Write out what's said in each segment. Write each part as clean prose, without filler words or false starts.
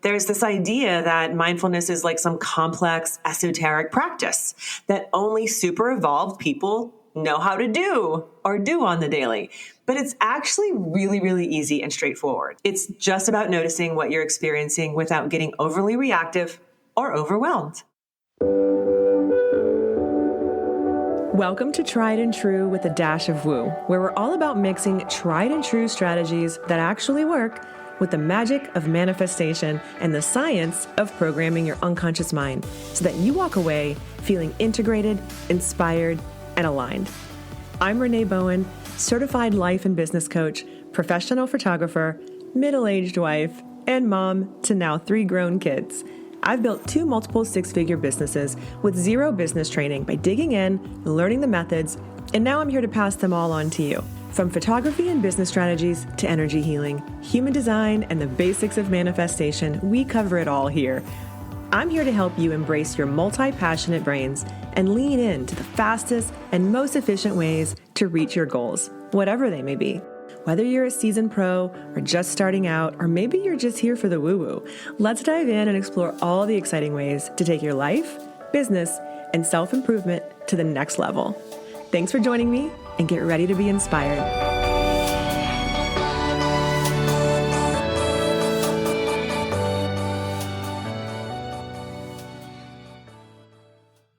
There's this idea that mindfulness is like some complex esoteric practice that only super evolved people know how to do or do on the daily. But it's actually really, really easy and straightforward. It's just about noticing what you're experiencing without getting overly reactive or overwhelmed. Welcome to Tried and True with a Dash of Woo, where we're all about mixing tried and true strategies that actually work with the magic of manifestation and the science of programming your unconscious mind so that you walk away feeling integrated, inspired, and aligned. I'm Renee Bowen, certified life and business coach, professional photographer, middle-aged wife, and mom to now 3 grown kids. I've built 2 multiple 6-figure businesses with 0 business training by digging in, learning the methods, and now I'm here to pass them all on to you. From photography and business strategies to energy healing, human design, and the basics of manifestation, we cover it all here. I'm here to help you embrace your multi-passionate brains and lean into the fastest and most efficient ways to reach your goals, whatever they may be. Whether you're a seasoned pro or just starting out, or maybe you're just here for the woo-woo, let's dive in and explore all the exciting ways to take your life, business, and self-improvement to the next level. Thanks for joining me, and get ready to be inspired.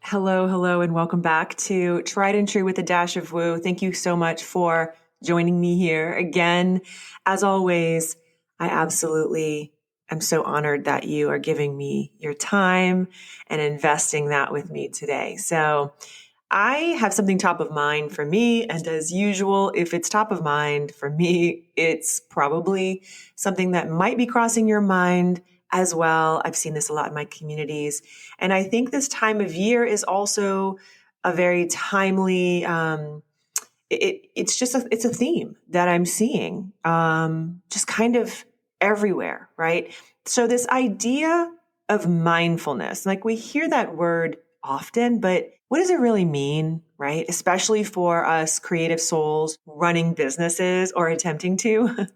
Hello, and welcome back to Tried and True with a Dash of Woo. Thank you so much for joining me here again. As always, I absolutely am so honored that you are giving me your time and investing that with me today. So I have something top of mind for me. And as usual, if it's top of mind for me, it's probably something that might be crossing your mind as well. I've seen this a lot in my communities. And I think this time of year is also a very timely, it's a theme that I'm seeing, just kind of everywhere, right? So this idea of mindfulness, like we hear that word often, but what does it really mean, right? Especially for us creative souls running businesses or attempting to.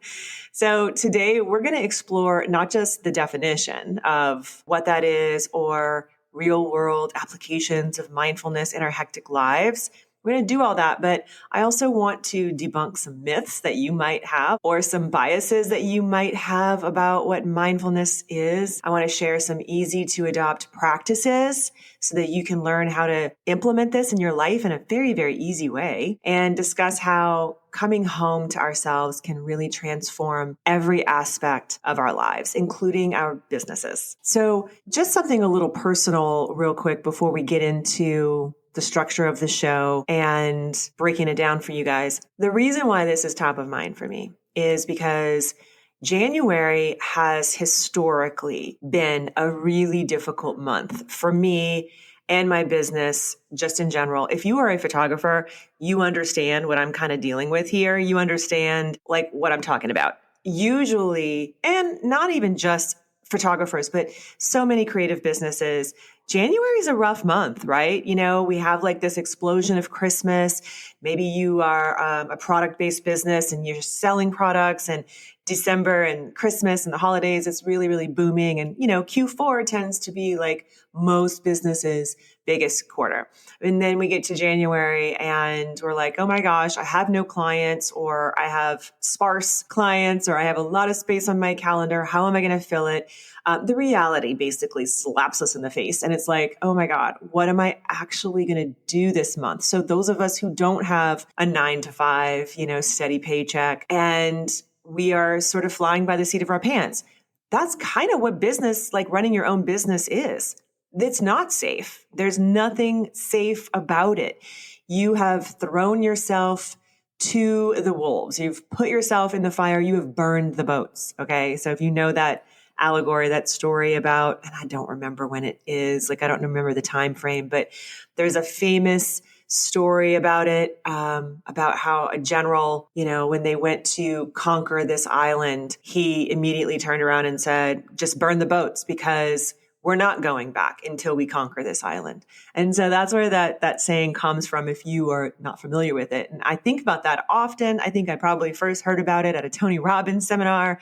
So today we're going to explore not just the definition of what that is or real world applications of mindfulness in our hectic lives. We're going to do all that, but I also want to debunk some myths that you might have or some biases that you might have about what mindfulness is. I want to share some easy to adopt practices so that you can learn how to implement this in your life in a very, very easy way, and discuss how coming home to ourselves can really transform every aspect of our lives, including our businesses. So just something a little personal real quick before we get into the structure of the show and breaking it down for you guys. The reason why this is top of mind for me is because January has historically been a really difficult month for me and my business just in general. If you are a photographer, you understand what I'm kind of dealing with here. You understand like what I'm talking about. Usually, and not even just photographers, but so many creative businesses, January is a rough month, right? You know, we have like this explosion of Christmas. Maybe you are a product-based business and you're selling products, and December and Christmas and the holidays, it's really, really booming. And, you know, Q4 tends to be like most businesses' biggest quarter. And then we get to January and we're like, oh my gosh, I have no clients, or I have sparse clients, or I have a lot of space on my calendar. How am I going to fill it? The reality basically slaps us in the face. And it's like, oh my God, what am I actually going to do this month? So those of us who don't have a 9-to-5, you know, steady paycheck, and we are sort of flying by the seat of our pants. That's kind of what business, like running your own business, is. It's not safe. There's nothing safe about it. You have thrown yourself to the wolves. You've put yourself in the fire. You have burned the boats. Okay. So if you know that allegory, that story about, and I don't remember when it is, like I don't remember the time frame, but there's a famous story about it, about how a general, you know, when they went to conquer this island, he immediately turned around and said, just burn the boats because we're not going back until we conquer this island. And so that's where that saying comes from, if you are not familiar with it. And I think about that often. I think I probably first heard about it at a Tony Robbins seminar.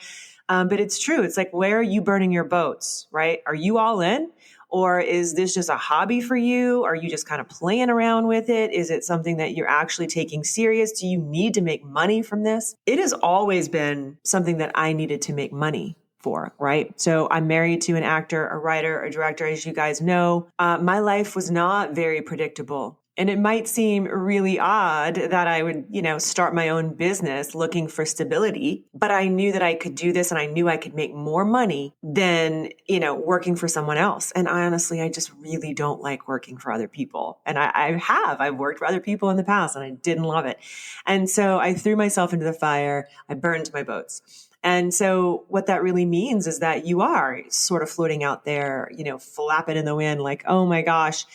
But it's true. It's like, where are you burning your boats, right? Are you all in? Or is this just a hobby for you? Are you just kind of playing around with it? Is it something that you're actually taking serious? Do you need to make money from this? It has always been something that I needed to make money for, right? So I'm married to an actor, a writer, a director, as you guys know. My life was not very predictable. And it might seem really odd that I would, start my own business looking for stability, but I knew that I could do this and I knew I could make more money than, working for someone else. And I just really don't like working for other people. And I've worked for other people in the past and I didn't love it. And so I threw myself into the fire. I burned my boats. And so what that really means is that you are sort of floating out there, flapping in the wind like, oh my gosh,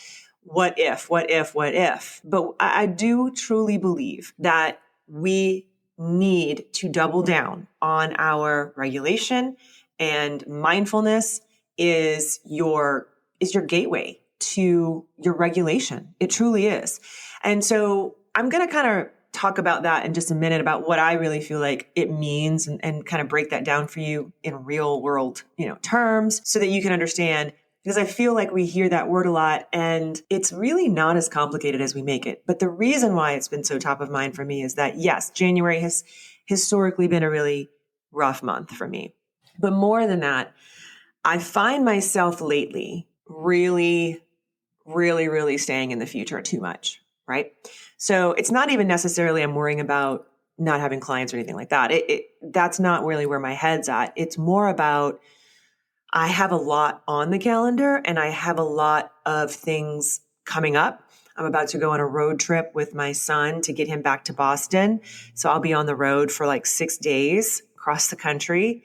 what if? But I do truly believe that we need to double down on our regulation, and mindfulness is your gateway to your regulation. It truly is. And so I'm going to kind of talk about that in just a minute, about what I really feel like it means, and kind of break that down for you in real world, terms, so that you can understand. Because I feel like we hear that word a lot and it's really not as complicated as we make it. But the reason why it's been so top of mind for me is that, yes, January has historically been a really rough month for me. But more than that, I find myself lately really, really, really staying in the future too much, right? So it's not even necessarily I'm worrying about not having clients or anything like that. That's not really where my head's at. It's more about, I have a lot on the calendar and I have a lot of things coming up. I'm about to go on a road trip with my son to get him back to Boston. So I'll be on the road for like 6 days across the country.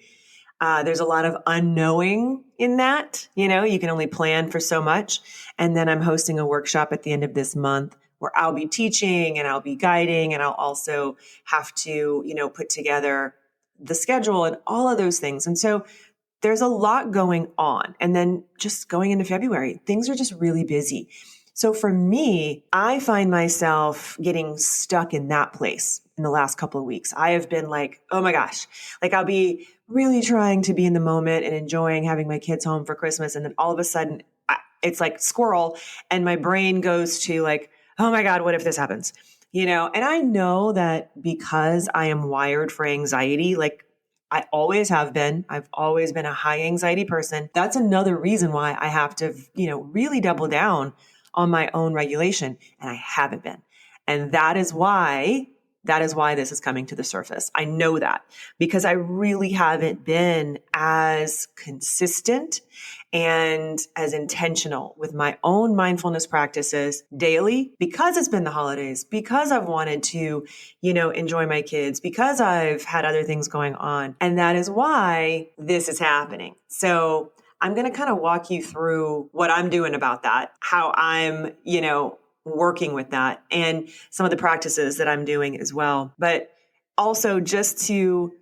There's a lot of unknowing in that. You can only plan for so much. And then I'm hosting a workshop at the end of this month where I'll be teaching and I'll be guiding, and I'll also have to, put together the schedule and all of those things. And so there's a lot going on. And then just going into February, things are just really busy. So for me, I find myself getting stuck in that place in the last couple of weeks. I have been like, oh my gosh, like I'll be really trying to be in the moment and enjoying having my kids home for Christmas. And then all of a sudden it's like squirrel, and my brain goes to like, oh my God, what if this happens? And I know that because I am wired for anxiety, like I always have been. I've always been a high anxiety person. That's another reason why I have to, really double down on my own regulation. And I haven't been. And that is why this is coming to the surface. I know that because I really haven't been as consistent and as intentional with my own mindfulness practices daily, because it's been the holidays, because I've wanted to, enjoy my kids, because I've had other things going on. And that is why this is happening. So I'm going to kind of walk you through what I'm doing about that, how I'm, working with that, and some of the practices that I'm doing as well. But also just to,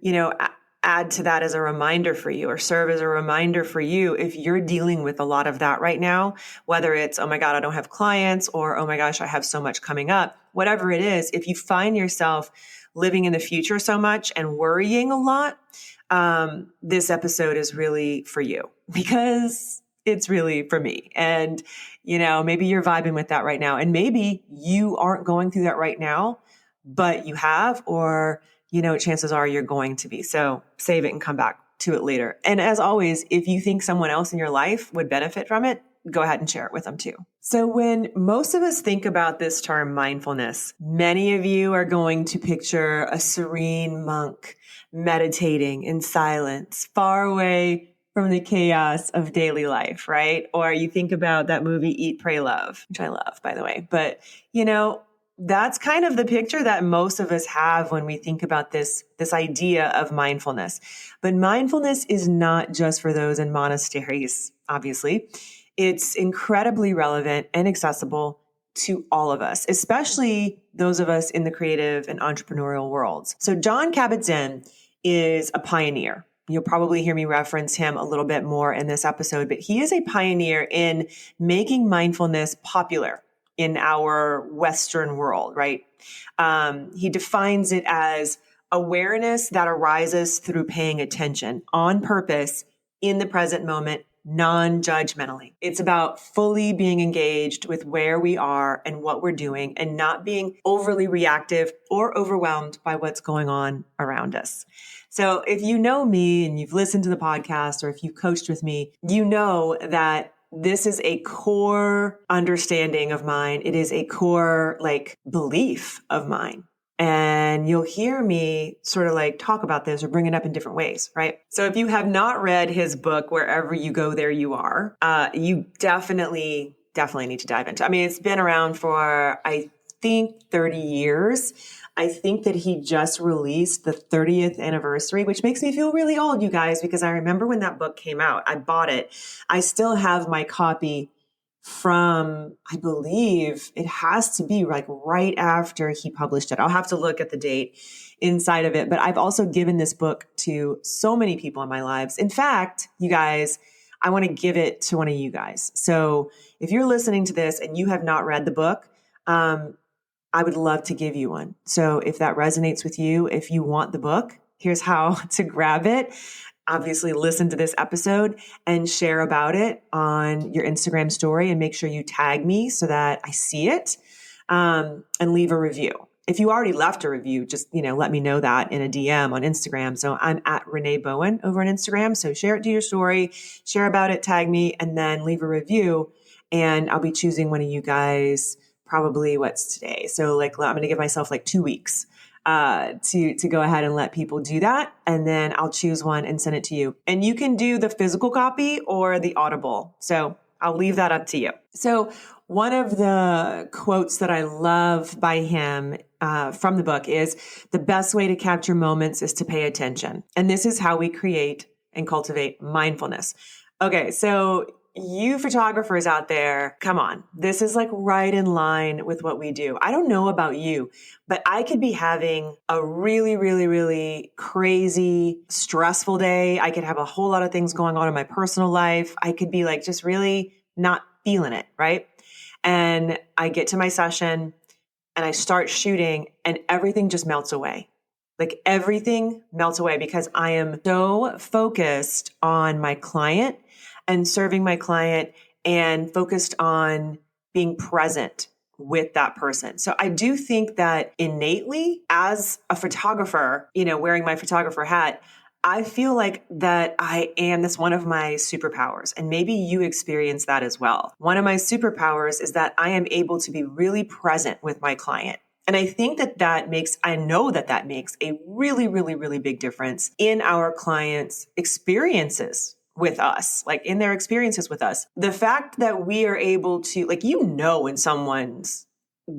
add to that as a reminder for you, or serve as a reminder for you, if you're dealing with a lot of that right now, whether it's, oh my God, I don't have clients, or, oh my gosh, I have so much coming up, whatever it is, if you find yourself living in the future so much and worrying a lot, this episode is really for you, because it's really for me. And, maybe you're vibing with that right now, and maybe you aren't going through that right now, but you have, or chances are you're going to be. So save it and come back to it later. And as always, if you think someone else in your life would benefit from it, go ahead and share it with them too. So when most of us think about this term mindfulness, many of you are going to picture a serene monk meditating in silence, far away from the chaos of daily life, right? Or you think about that movie, Eat, Pray, Love, which I love, by the way. But, that's kind of the picture that most of us have when we think about this idea of mindfulness. But mindfulness is not just for those in monasteries, obviously. It's incredibly relevant and accessible to all of us, especially those of us in the creative and entrepreneurial worlds. So Jon Kabat-Zinn is a pioneer. You'll probably hear me reference him a little bit more in this episode, but he is a pioneer in making mindfulness popular in our Western world, right? He defines it as awareness that arises through paying attention on purpose in the present moment, non-judgmentally. It's about fully being engaged with where we are and what we're doing and not being overly reactive or overwhelmed by what's going on around us. So if you know me and you've listened to the podcast or if you've coached with me, you know that this is a core understanding of mine. It is a core belief of mine. And you'll hear me sort of talk about this or bring it up in different ways, right? So if you have not read his book, Wherever You Go, There You Are, you definitely need to dive into it. I mean, it's been around for, I think, 30 years. I think that he just released the 30th anniversary, which makes me feel really old, you guys, because I remember when that book came out. I bought it. I still have my copy from, I believe it has to be right after he published it. I'll have to look at the date inside of it. But I've also given this book to so many people in my lives. In fact, you guys, I want to give it to one of you guys. So if you're listening to this and you have not read the book, I would love to give you one. So if that resonates with you, if you want the book, here's how to grab it. Obviously, listen to this episode and share about it on your Instagram story and make sure you tag me so that I see it, and leave a review. If you already left a review, just, let me know that in a DM on Instagram. So I'm at Renee Bowen over on Instagram. So share it to your story, share about it, tag me, and then leave a review. And I'll be choosing one of you guys probably what's today. So I'm going to give myself 2 weeks to go ahead and let people do that. And then I'll choose one and send it to you. And you can do the physical copy or the Audible. So I'll leave that up to you. So one of the quotes that I love by him from the book is, the best way to capture moments is to pay attention. And this is how we create and cultivate mindfulness. Okay, so you photographers out there, come on. This is right in line with what we do. I don't know about you, but I could be having a really, really, really crazy, stressful day. I could have a whole lot of things going on in my personal life. I could be just really not feeling it, right? And I get to my session and I start shooting and everything just melts away. Everything melts away because I am so focused on my client and serving my client and focused on being present with that person. So I do think that innately as a photographer, wearing my photographer hat, I feel that that's one of my superpowers. And maybe you experience that as well. One of my superpowers is that I am able to be really present with my client. And I think I know that makes a really, really, really big difference in our clients' experiences with us, in their experiences with us. The fact that we are able to, when someone's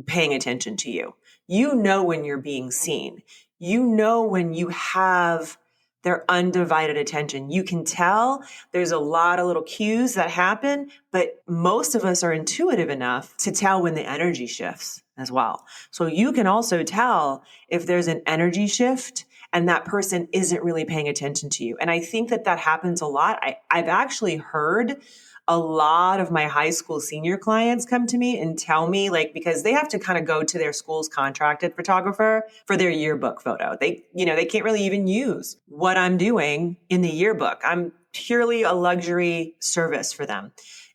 paying attention to you, when you're being seen, when you have their undivided attention. You can tell there's a lot of little cues that happen, but most of us are intuitive enough to tell when the energy shifts as well. So you can also tell if there's an energy shift and that person isn't really paying attention to you. And I think that happens a lot. I've actually heard a lot of my high school senior clients come to me and tell me, because they have to kind of go to their school's contracted photographer for their yearbook photo. They can't really even use what I'm doing in the yearbook. I'm purely a luxury service for them.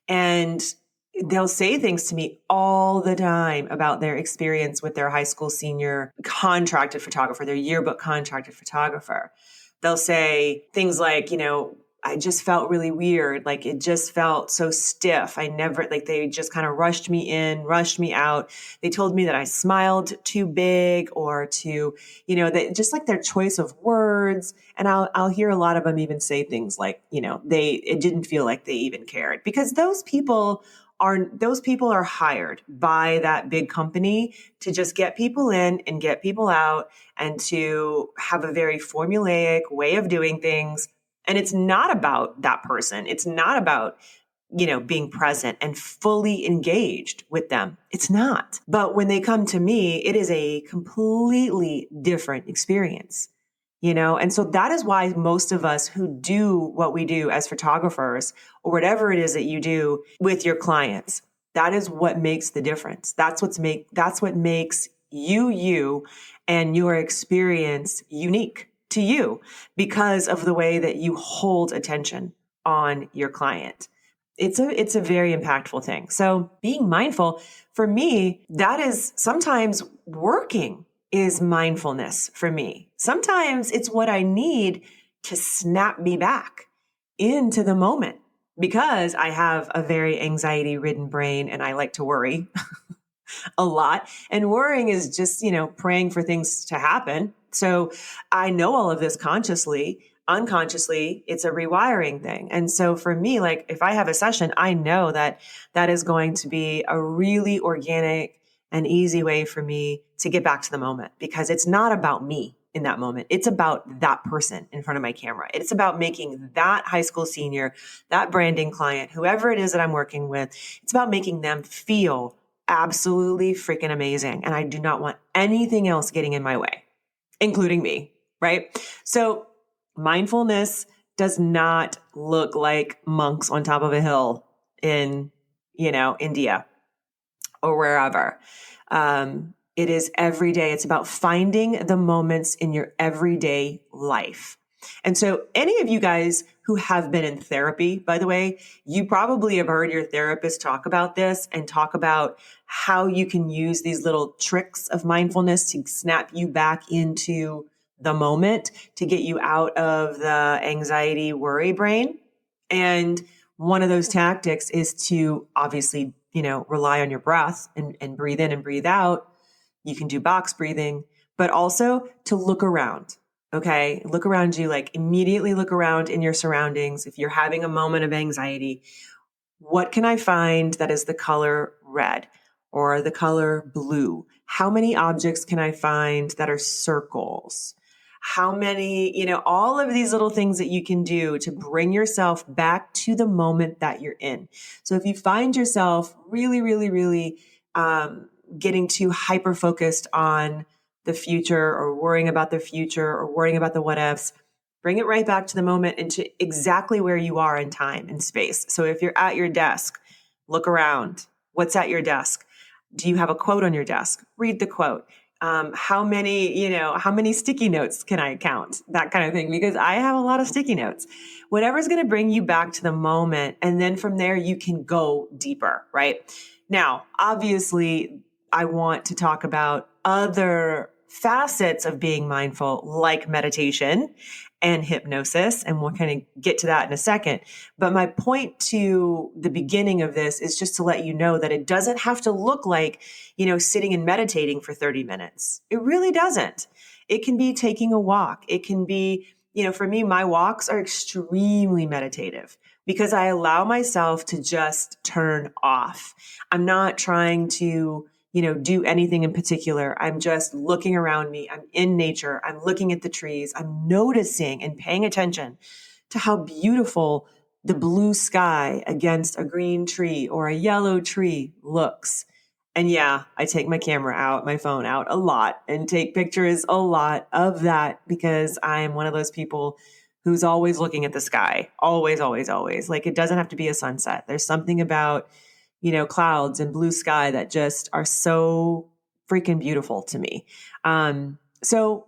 And they'll say things to me all the time about their experience with their high school senior contracted photographer, their yearbook contracted photographer. They'll say things like, I just felt really weird. It just felt so stiff. They just kind of rushed me in, rushed me out. They told me that I smiled too big or too, just their choice of words. And I'll hear a lot of them even say things it didn't feel like they even cared, because those people are hired by that big company to just get people in and get people out and to have a very formulaic way of doing things. And it's not about that person. It's not about, being present and fully engaged with them. It's not. But when they come to me, it is a completely different experience, And so that is why most of us who do what we do as photographers or whatever it is that you do with your clients, that is what makes the difference. That's what makes you, and your experience unique to you because of the way that you hold attention on your client. It's a very impactful thing. So being mindful for me, that is sometimes working is mindfulness for me. Sometimes it's what I need to snap me back into the moment because I have a very anxiety ridden brain and I like to worry a lot. And worrying is just, praying for things to happen. So I know all of this consciously. Unconsciously, it's a rewiring thing. And so for me, like if I have a session, I know that that is going to be a really organic and easy way for me to get back to the moment because it's not about me in that moment. It's about that person in front of my camera. It's about making that high school senior, that branding client, whoever it is that I'm working with, it's about making them feel absolutely freaking amazing. And I do not want anything else getting in my way, including me, right? So mindfulness does not look like monks on top of a hill in, India or wherever. It is every day. It's about finding the moments in your everyday life. And so any of you guys who have been in therapy, by the way, you probably have heard your therapist talk about this and talk about how you can use these little tricks of mindfulness to snap you back into the moment to get you out of the anxiety worry brain. And one of those tactics is to obviously, rely on your breath and breathe in and breathe out. You can do box breathing, but also to look around. Okay. Look around you, like immediately look around in your surroundings. If you're having a moment of anxiety, what can I find that is the color red or the color blue? How many objects can I find that are circles? How many, all of these little things that you can do to bring yourself back to the moment that you're in. So if you find yourself really, really, really getting too hyper focused on the future or worrying about the future or worrying about the what ifs, bring it right back to the moment and to exactly where you are in time and space. So if you're at your desk, look around. What's at your desk? Do you have a quote on your desk? Read the quote. How many sticky notes can I count? That kind of thing, because I have a lot of sticky notes. Whatever's going to bring you back to the moment. And then from there, you can go deeper, right? Now, obviously, I want to talk about other facets of being mindful, like meditation and hypnosis. And we'll kind of get to that in a second. But my point to the beginning of this is just to let you know that it doesn't have to look like, sitting and meditating for 30 minutes. It really doesn't. It can be taking a walk. It can be, for me, my walks are extremely meditative because I allow myself to just turn off. I'm not trying to do anything in particular. I'm just looking around me. I'm in nature. I'm looking at the trees. I'm noticing and paying attention to how beautiful the blue sky against a green tree or a yellow tree looks. And yeah, I take my camera out, my phone out a lot and take pictures a lot of that because I'm one of those people who's always looking at the sky. Always, always, always. Like it doesn't have to be a sunset. There's something about clouds and blue sky that just are so freaking beautiful to me. So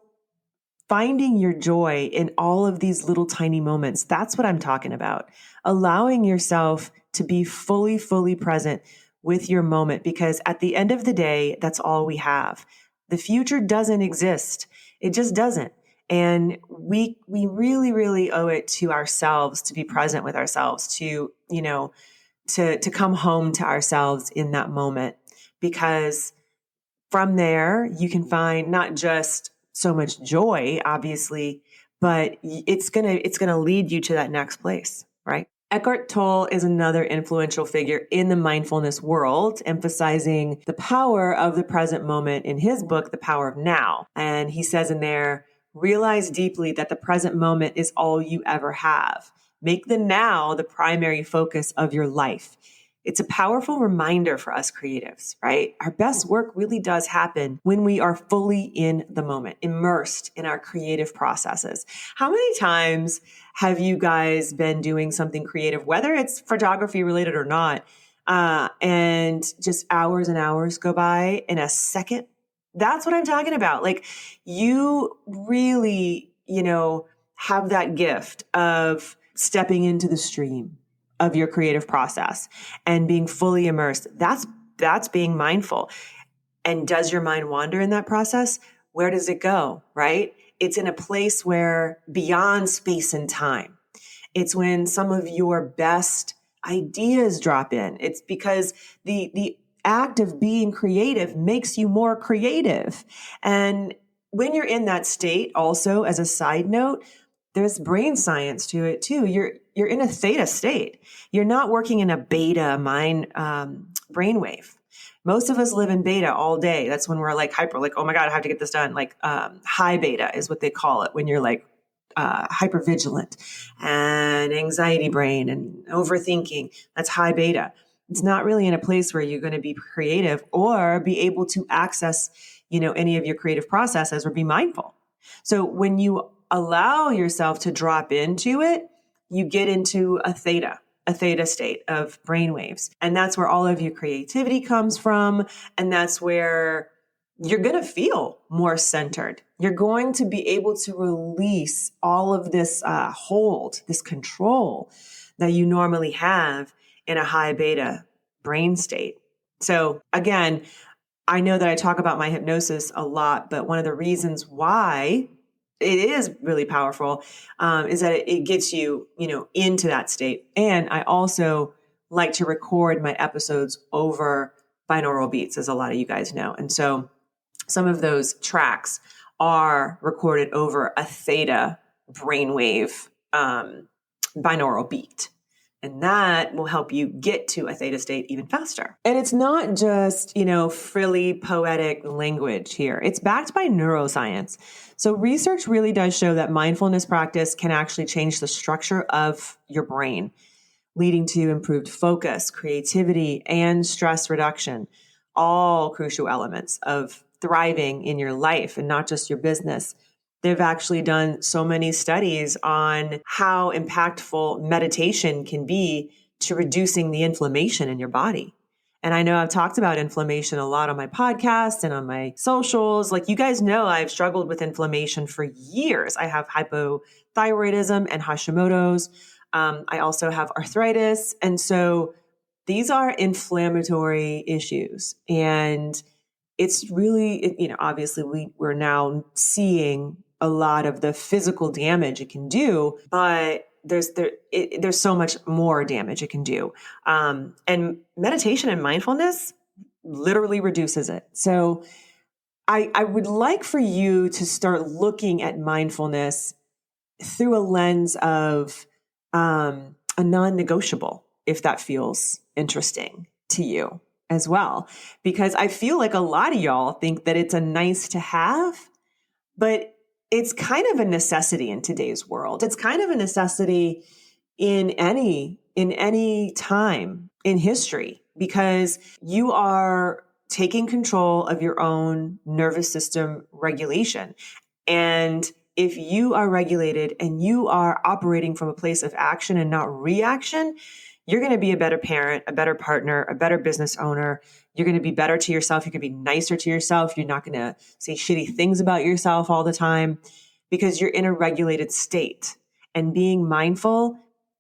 finding your joy in all of these little tiny moments, that's what I'm talking about. Allowing yourself to be fully, fully present with your moment, because at the end of the day, that's all we have. The future doesn't exist. It just doesn't. And we really, really owe it to ourselves to be present with ourselves, to come home to ourselves in that moment, because from there you can find not just so much joy, obviously, but it's going to lead you to that next place, right? Eckhart Tolle is another influential figure in the mindfulness world, emphasizing the power of the present moment in his book, The Power of Now. And he says in there, realize deeply that the present moment is all you ever have. Make the now the primary focus of your life. It's a powerful reminder for us creatives, right? Our best work really does happen when we are fully in the moment, immersed in our creative processes. How many times have you guys been doing something creative, whether it's photography related or not, and just hours and hours go by in a second? That's what I'm talking about. Like you really, have that gift of stepping into the stream of your creative process and being fully immersed. That's being mindful. And does your mind wander in that process? Where does it go? Right? It's in a place where beyond space and time. It's when some of your best ideas drop in. It's because the act of being creative makes you more creative. And when you're in that state, also as a side note, there's brain science to it too. You're in a theta state. You're not working in a beta mind brainwave. Most of us live in beta all day. That's when we're like hyper, like, oh my God, I have to get this done. Like high beta is what they call it when you're like hyper vigilant and anxiety brain and overthinking. That's high beta. It's not really in a place where you're going to be creative or be able to access, any of your creative processes or be mindful. So when you allow yourself to drop into it, you get into a theta state of brainwaves. And that's where all of your creativity comes from. And that's where you're going to feel more centered. You're going to be able to release all of this hold, this control that you normally have in a high beta brain state. So again, I know that I talk about my hypnosis a lot, but one of the reasons why it is really powerful is that it gets you, into that state. And I also like to record my episodes over binaural beats, as a lot of you guys know. And so some of those tracks are recorded over a theta brainwave binaural beat. And that will help you get to a theta state even faster. And it's not just, frilly poetic language here. It's backed by neuroscience. So research really does show that mindfulness practice can actually change the structure of your brain, leading to improved focus, creativity, and stress reduction, all crucial elements of thriving in your life and not just your business. They've actually done so many studies on how impactful meditation can be to reducing the inflammation in your body. And I know I've talked about inflammation a lot on my podcast and on my socials. Like you guys know, I've struggled with inflammation for years. I have hypothyroidism and Hashimoto's. I also have arthritis. And so these are inflammatory issues. And it's really, obviously we're now seeing a lot of the physical damage it can do, but there's so much more damage it can do. And meditation and mindfulness literally reduces it. So I would like for you to start looking at mindfulness through a lens of a non-negotiable, if that feels interesting to you as well. Because I feel like a lot of y'all think that it's a nice to have, but it's kind of a necessity in today's world. It's kind of a necessity in any time in history, because you are taking control of your own nervous system regulation. And if you are regulated and you are operating from a place of action and not reaction, you're going to be a better parent, a better partner, a better business owner. You're going to be better to yourself. You're going to be nicer to yourself. You're not going to say shitty things about yourself all the time because you're in a regulated state. And being mindful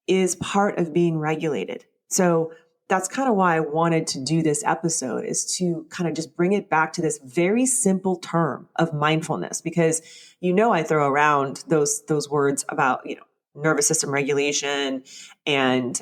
is part of being regulated. So that's kind of why I wanted to do this episode, is to kind of just bring it back to this very simple term of mindfulness, because I throw around those words about nervous system regulation and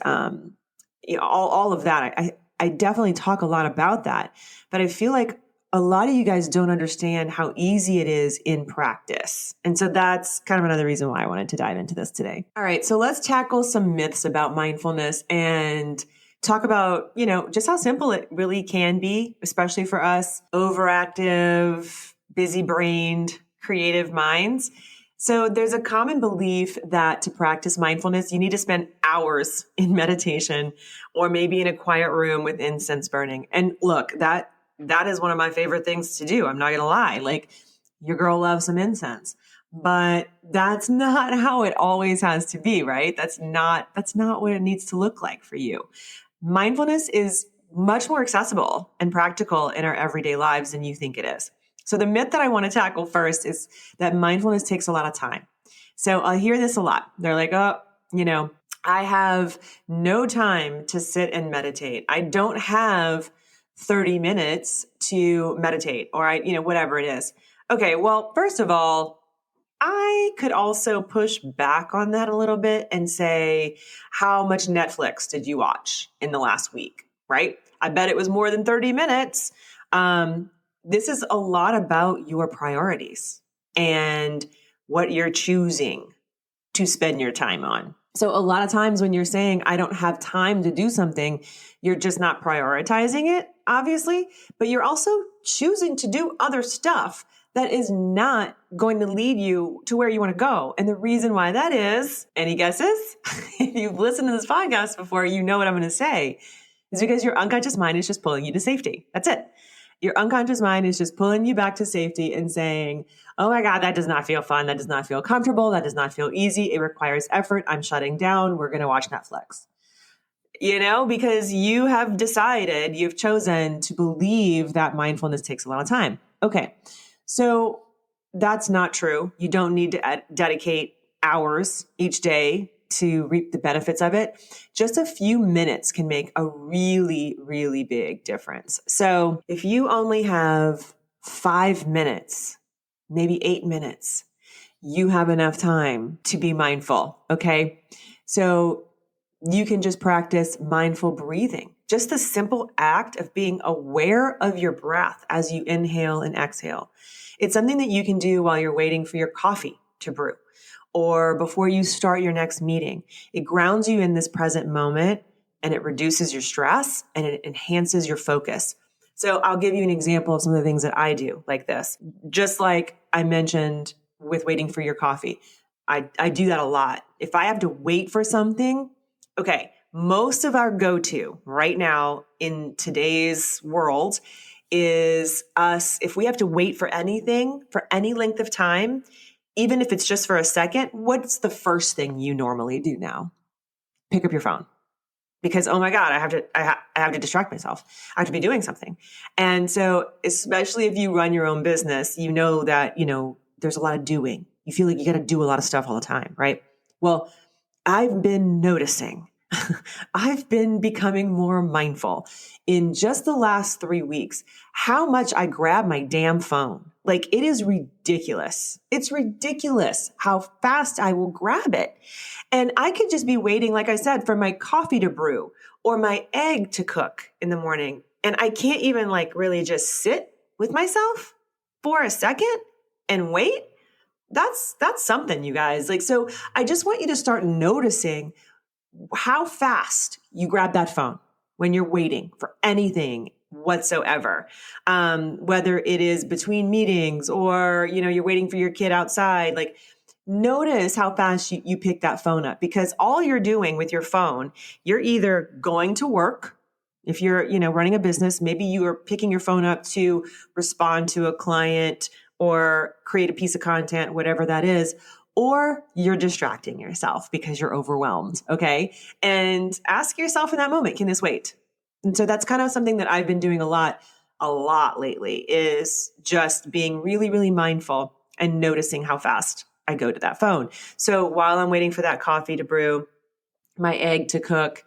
all of that. I definitely talk a lot about that, but I feel like a lot of you guys don't understand how easy it is in practice. And so that's kind of another reason why I wanted to dive into this today. All right, so let's tackle some myths about mindfulness and talk about, just how simple it really can be, especially for us overactive, busy-brained, creative minds. So there's a common belief that to practice mindfulness, you need to spend hours in meditation or maybe in a quiet room with incense burning. And look, that is one of my favorite things to do. I'm not going to lie. Like, your girl loves some incense, but that's not how it always has to be, right? That's not what it needs to look like for you. Mindfulness is much more accessible and practical in our everyday lives than you think it is. So the myth that I want to tackle first is that mindfulness takes a lot of time. So I hear this a lot. They're like, oh, I have no time to sit and meditate. I don't have 30 minutes to meditate, or whatever it is. Okay, well, first of all, I could also push back on that a little bit and say, how much Netflix did you watch in the last week, right? I bet it was more than 30 minutes. This is a lot about your priorities and what you're choosing to spend your time on. So a lot of times when you're saying, I don't have time to do something, you're just not prioritizing it, obviously, but you're also choosing to do other stuff that is not going to lead you to where you want to go. And the reason why that is, any guesses? If you've listened to this podcast before, you know what I'm going to say, is because your unconscious mind is just pulling you to safety. That's it. Your unconscious mind is just pulling you back to safety and saying, oh my God, that does not feel fun. That does not feel comfortable. That does not feel easy. It requires effort. I'm shutting down. We're going to watch Netflix. Because you have decided, you've chosen to believe that mindfulness takes a lot of time. Okay. So that's not true. You don't need to dedicate hours each day to reap the benefits of it. Just a few minutes can make a really, really big difference. So if you only have 5 minutes, maybe 8 minutes, you have enough time to be mindful. Okay. So you can just practice mindful breathing. Just the simple act of being aware of your breath as you inhale and exhale. It's something that you can do while you're waiting for your coffee to brew or before you start your next meeting. It grounds you in this present moment and it reduces your stress and it enhances your focus. So I'll give you an example of some of the things that I do like this. Just like I mentioned with waiting for your coffee, I do that a lot. If I have to wait for something, okay, most of our go-to right now in today's world is us. If we have to wait for anything for any length of time, even if it's just for a second, what's the first thing you normally do now? Pick up your phone. Because, oh my God, I have to distract myself. I have to be doing something. And so, especially if you run your own business, you know that, there's a lot of doing. You feel like you got to do a lot of stuff all the time, right? Well, I've been noticing, I've been becoming more mindful in just the last 3 weeks, how much I grab my damn phone. Like, it is ridiculous. It's ridiculous how fast I will grab it. And I could just be waiting, like I said, for my coffee to brew or my egg to cook in the morning. And I can't even really just sit with myself for a second and wait. That's something, you guys. So I just want you to start noticing how fast you grab that phone when you're waiting for anything whatsoever. Whether it is between meetings or, you're waiting for your kid outside, notice how fast you pick that phone up, because all you're doing with your phone, you're either going to work. If you're, running a business, maybe you are picking your phone up to respond to a client or create a piece of content, whatever that is, or you're distracting yourself because you're overwhelmed. Okay. And ask yourself in that moment, can this wait? And so that's kind of something that I've been doing a lot lately, is just being really, really mindful and noticing how fast I go to that phone. So while I'm waiting for that coffee to brew, my egg to cook,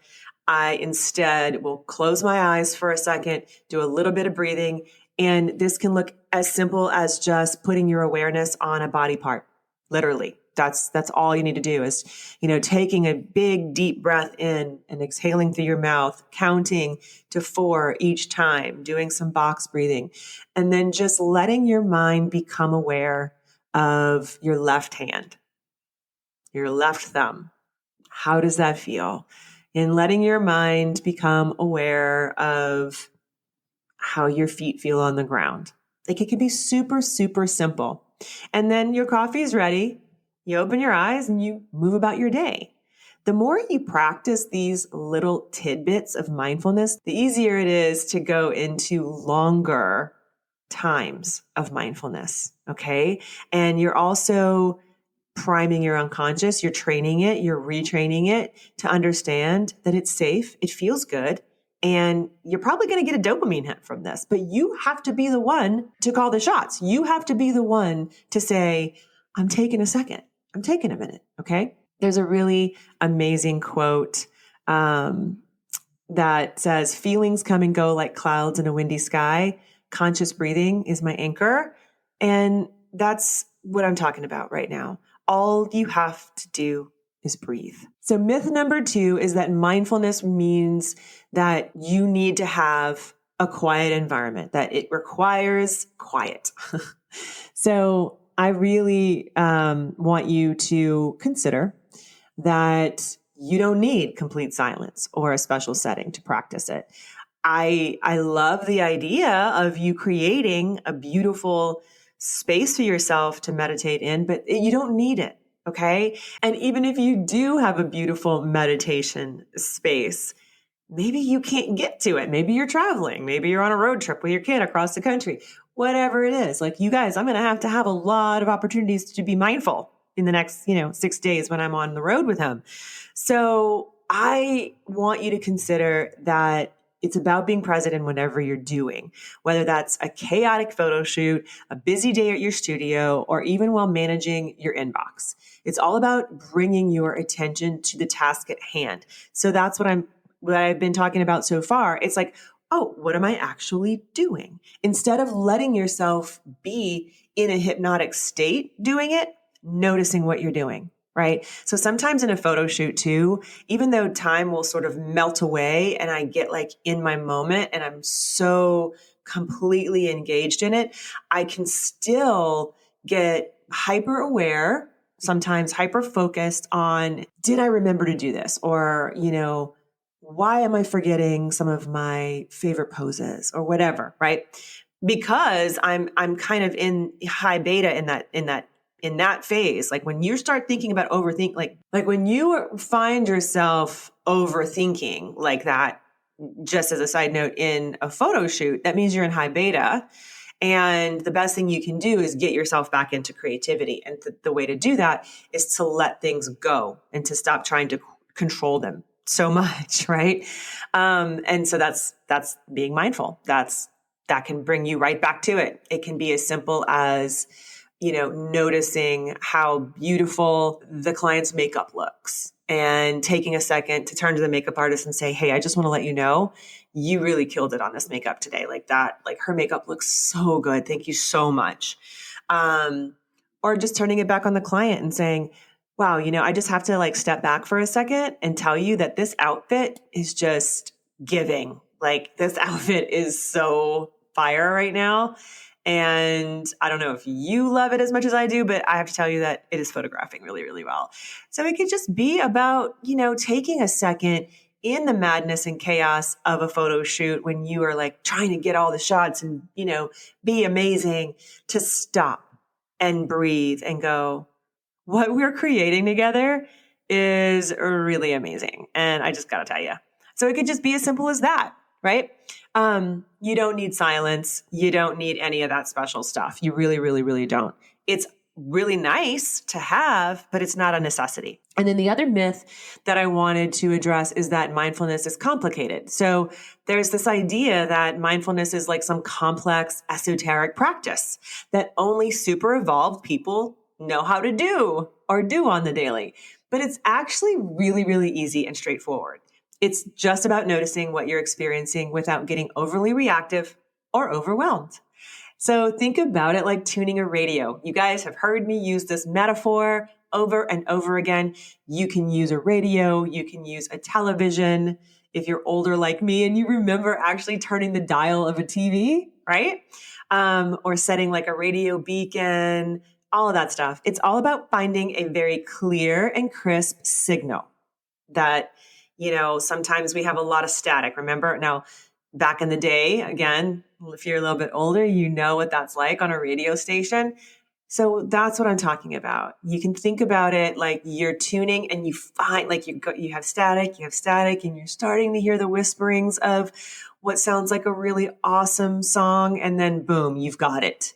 I instead will close my eyes for a second, do a little bit of breathing. And this can look as simple as just putting your awareness on a body part. Literally, that's all you need to do is, taking a big, deep breath in and exhaling through your mouth, counting to 4 each time, doing some box breathing, and then just letting your mind become aware of your left hand, your left thumb. How does that feel? And letting your mind become aware of how your feet feel on the ground. It can be super, super simple. And then your coffee is ready. You open your eyes and you move about your day. The more you practice these little tidbits of mindfulness, the easier it is to go into longer times of mindfulness. Okay. And you're also priming your unconscious. You're training it. You're retraining it to understand that it's safe. It feels good. And you're probably going to get a dopamine hit from this, but you have to be the one to call the shots. You have to be the one to say, I'm taking a second. I'm taking a minute. Okay. There's a really amazing quote that says, feelings come and go like clouds in a windy sky. Conscious breathing is my anchor. And that's what I'm talking about right now. All you have to do is breathe. So myth number 2 is that mindfulness means that you need to have a quiet environment, that it requires quiet. So I really want you to consider that you don't need complete silence or a special setting to practice it. I love the idea of you creating a beautiful space for yourself to meditate in, but you don't need it. Okay. And even if you do have a beautiful meditation space, maybe you can't get to it. Maybe you're traveling. Maybe you're on a road trip with your kid across the country, whatever it is. Like, you guys, I'm going to have a lot of opportunities to be mindful in the next, 6 days when I'm on the road with him. So I want you to consider that it's about being present in whatever you're doing, whether that's a chaotic photo shoot, a busy day at your studio, or even while managing your inbox. It's all about bringing your attention to the task at hand. So that's what I've been talking about so far. It's like, oh, what am I actually doing? Instead of letting yourself be in a hypnotic state doing it, noticing what you're doing. Right. So sometimes in a photo shoot too, even though time will sort of melt away and I get like in my moment and I'm so completely engaged in it, I can still get hyper aware, sometimes hyper focused on, did I remember to do this? Or, why am I forgetting some of my favorite poses or whatever? Right. Because I'm kind of in high beta in that phase. Like when you start thinking about overthink, like when you find yourself overthinking like that, just as a side note, in a photo shoot, that means you're in high beta. And the best thing you can do is get yourself back into creativity. And the way to do that is to let things go and to stop trying to control them so much. Right. And so that's being mindful. That can bring you right back to it. It can be as simple as, noticing how beautiful the client's makeup looks and taking a second to turn to the makeup artist and say, hey, I just want to let you know, you really killed it on this makeup today. Like that, like her makeup looks so good. Thank you so much. Or just turning it back on the client and saying, wow, I just have to like step back for a second and tell you that this outfit is just giving. Like this outfit is so fire right now. And I don't know if you love it as much as I do, but I have to tell you that it is photographing really, really well. So it could just be about, taking a second in the madness and chaos of a photo shoot when you are like trying to get all the shots and, be amazing, to stop and breathe and go, what we're creating together is really amazing. And I just got to tell you. So it could just be as simple as that, right? You don't need silence. You don't need any of that special stuff. You really, really, really don't. It's really nice to have, but it's not a necessity. And then the other myth that I wanted to address is that mindfulness is complicated. So there's this idea that mindfulness is like some complex esoteric practice that only super evolved people know how to do or do on the daily. But it's actually really, really easy and straightforward. It's just about noticing what you're experiencing without getting overly reactive or overwhelmed. So think about it like tuning a radio. You guys have heard me use this metaphor over and over again. You can use a radio. You can use a television. If you're older like me and you remember actually turning the dial of a TV, right? Or setting like a radio beacon, all of that stuff. It's all about finding a very clear and crisp signal that, sometimes we have a lot of static. Remember now, back in the day, again, if you're a little bit older, you know what that's like on a radio station. So that's what I'm talking about. You can think about it like you're tuning and you find like you have static, and you're starting to hear the whisperings of what sounds like a really awesome song. And then boom, you've got it.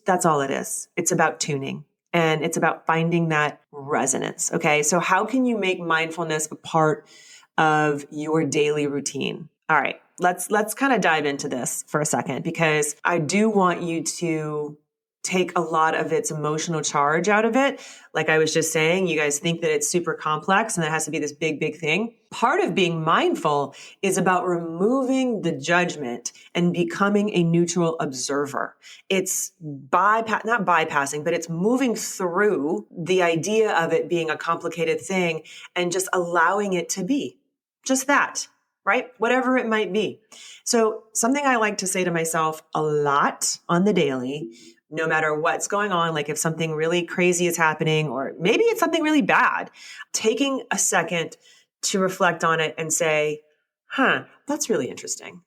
That's all it is. It's about tuning. And it's about finding that resonance. Okay. So how can you make mindfulness a part of your daily routine. All right, let's kind of dive into this for a second, because I do want you to take a lot of its emotional charge out of it. Like I was just saying, you guys think that it's super complex and that has to be this big, big thing. Part of being mindful is about removing the judgment and becoming a neutral observer. It's not bypassing, but it's moving through the idea of it being a complicated thing and just allowing it to be just that, right? Whatever it might be. So something I like to say to myself a lot on the daily, no matter what's going on, like if something really crazy is happening, or maybe it's something really bad, taking a second to reflect on it and say, that's really interesting,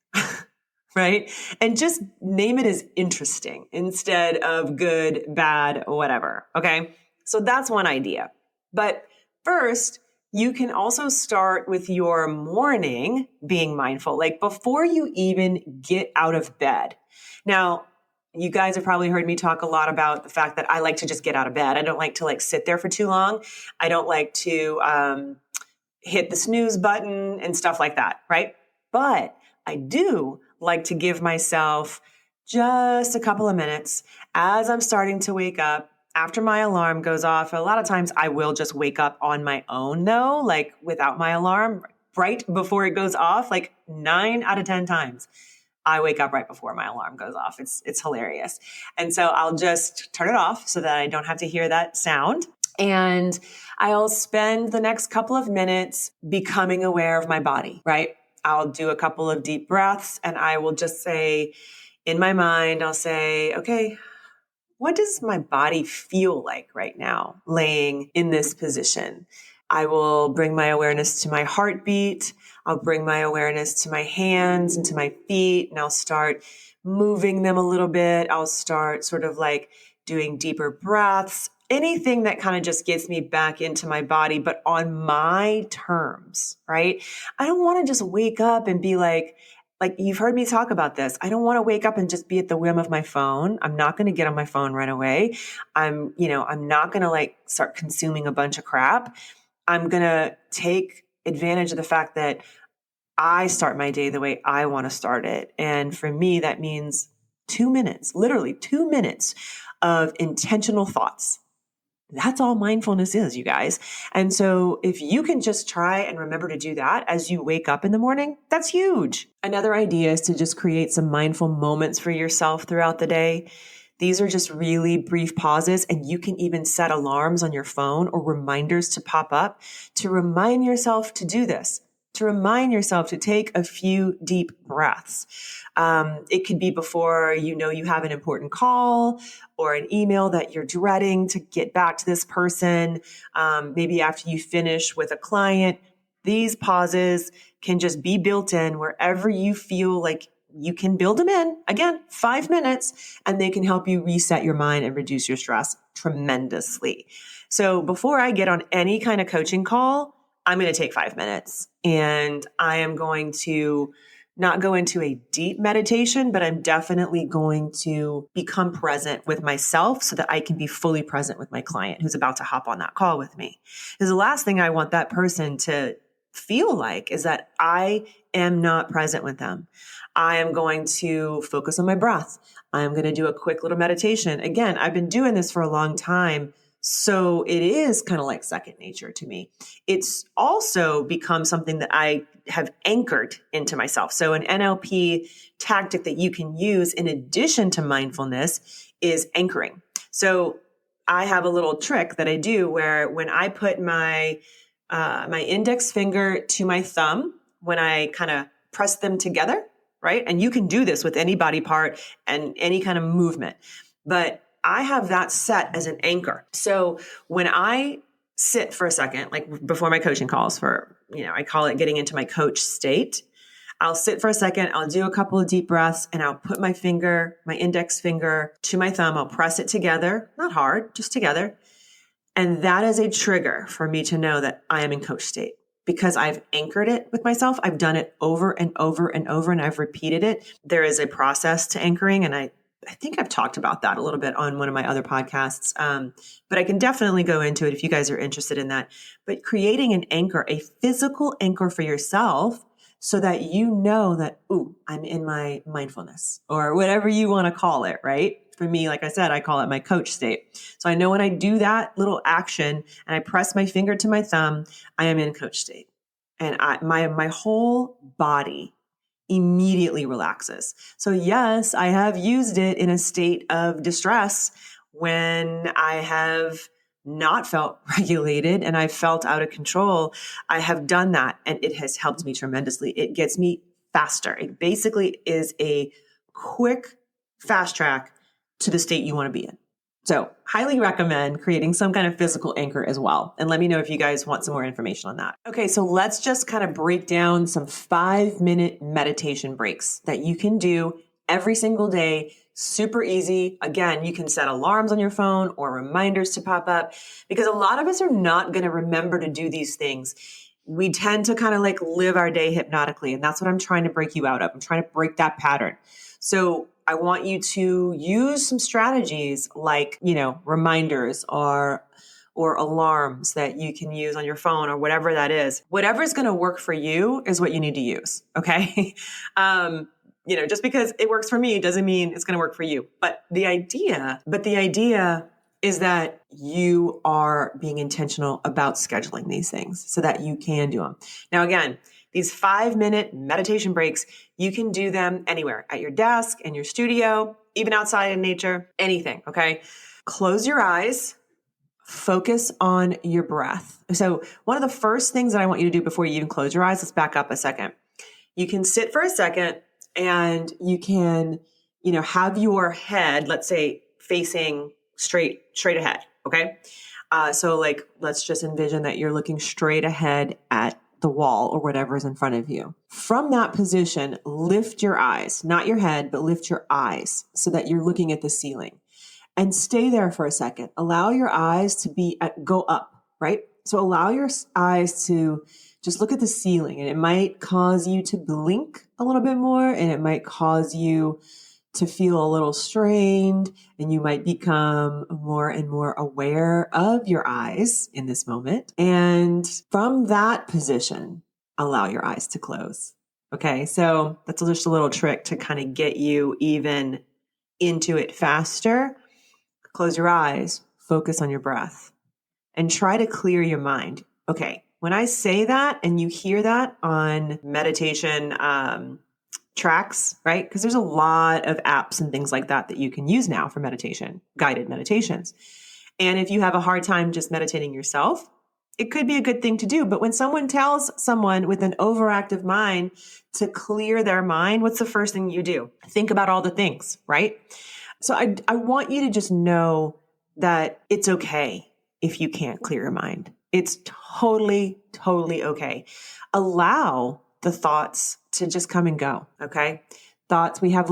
right? And just name it as interesting instead of good, bad, whatever. Okay. So that's one idea. But first, you can also start with your morning being mindful, like before you even get out of bed. Now, you guys have probably heard me talk a lot about the fact that I like to just get out of bed. I don't like to sit there for too long. I don't like to hit the snooze button and stuff like that, right? But I do like to give myself just a couple of minutes as I'm starting to wake up. After my alarm goes off, a lot of times I will just wake up on my own though, like without my alarm, right before it goes off, like 9 out of 10 times. I wake up right before my alarm goes off. It's hilarious. And so I'll just turn it off so that I don't have to hear that sound. And I'll spend the next couple of minutes becoming aware of my body, right? I'll do a couple of deep breaths and I will just say, in my mind, I'll say, okay, what does my body feel like right now laying in this position? I will bring my awareness to my heartbeat. I'll bring my awareness to my hands and to my feet, and I'll start moving them a little bit. I'll start sort of like doing deeper breaths, anything that kind of just gets me back into my body, but on my terms, right? I don't want to just wake up and be like you've heard me talk about this. I don't want to wake up and just be at the whim of my phone. I'm not going to get on my phone right away. I'm not going to start consuming a bunch of crap. I'm going to take advantage of the fact that I start my day the way I want to start it. And for me, that means 2 minutes, literally 2 minutes of intentional thoughts. That's all mindfulness is, you guys. And so if you can just try and remember to do that as you wake up in the morning, that's huge. Another idea is to just create some mindful moments for yourself throughout the day. These are just really brief pauses, and you can even set alarms on your phone or reminders to pop up to remind yourself to do this, to remind yourself to take a few deep breaths. It could be before you have an important call or an email that you're dreading to get back to this person. Maybe after you finish with a client. These pauses can just be built in wherever you feel like you can build them in. Again, 5 minutes, and they can help you reset your mind and reduce your stress tremendously. So before I get on any kind of coaching call, I'm going to take 5 minutes, and I am going to not go into a deep meditation, but I'm definitely going to become present with myself so that I can be fully present with my client who's about to hop on that call with me. Because the last thing I want that person to feel like is that I am not present with them. I am going to focus on my breath. I'm going to do a quick little meditation. Again, I've been doing this for a long time, so it is kind of like second nature to me. It's also become something that I have anchored into myself. So an NLP tactic that you can use in addition to mindfulness is anchoring. So I have a little trick that I do where when I put my index finger to my thumb, when I kind of press them together, right? And you can do this with any body part and any kind of movement, but I have that set as an anchor. So when I sit for a second, like before my coaching calls I call it getting into my coach state. I'll sit for a second. I'll do a couple of deep breaths and I'll put my index finger to my thumb. I'll press it together, not hard, just together. And that is a trigger for me to know that I am in coach state because I've anchored it with myself. I've done it over and over and over, and I've repeated it. There is a process to anchoring, and I I think I've talked about that a little bit on one of my other podcasts. But I can definitely go into it if you guys are interested in that. But creating an anchor, a physical anchor for yourself so that you know that, ooh, I'm in my mindfulness or whatever you want to call it, right? For me, like I said, I call it my coach state. So I know when I do that little action and I press my finger to my thumb, I am in coach state. And my whole body immediately relaxes. So yes, I have used it in a state of distress when I have not felt regulated and I felt out of control. I have done that and it has helped me tremendously. It gets me faster. It basically is a quick fast track to the state you want to be in. So highly recommend creating some kind of physical anchor as well. And let me know if you guys want some more information on that. Okay, so let's just kind of break down some 5-minute meditation breaks that you can do every single day. Super easy. Again, you can set alarms on your phone or reminders to pop up because a lot of us are not going to remember to do these things. We tend to kind of like live our day hypnotically. And that's what I'm trying to break you out of. I'm trying to break that pattern. So I want you to use some strategies like, reminders or alarms that you can use on your phone or whatever that is. Whatever is going to work for you is what you need to use. Okay. Just because it works for me doesn't mean it's going to work for you. But the idea is that you are being intentional about scheduling these things so that you can do them. Now, again, these 5-minute meditation breaks, you can do them anywhere, at your desk, in your studio, even outside in nature, anything, okay? Close your eyes, focus on your breath. So one of the first things that I want you to do before you even close your eyes, let's back up a second. You can sit for a second and you can, have your head, let's say, facing straight ahead, okay? So let's just envision that you're looking straight ahead at the wall or whatever is in front of you. From that position, lift your eyes, not your head, but lift your eyes so that you're looking at the ceiling and stay there for a second. Allow your eyes to go up, right? So allow your eyes to just look at the ceiling, and it might cause you to blink a little bit more, and it might cause you to feel a little strained, and you might become more and more aware of your eyes in this moment. And from that position, allow your eyes to close. Okay, so that's just a little trick to kind of get you even into it faster. Close your eyes, focus on your breath, and try to clear your mind. Okay, when I say that and you hear that on meditation tracks, right? Because there's a lot of apps and things like that you can use now for meditation, guided meditations. And if you have a hard time just meditating yourself, it could be a good thing to do. But when someone tells someone with an overactive mind to clear their mind, what's the first thing you do? Think about all the things, right? So I want you to just know that it's okay if you can't clear your mind. It's totally, totally okay. Allow the thoughts to just come and go, okay? Thoughts, we have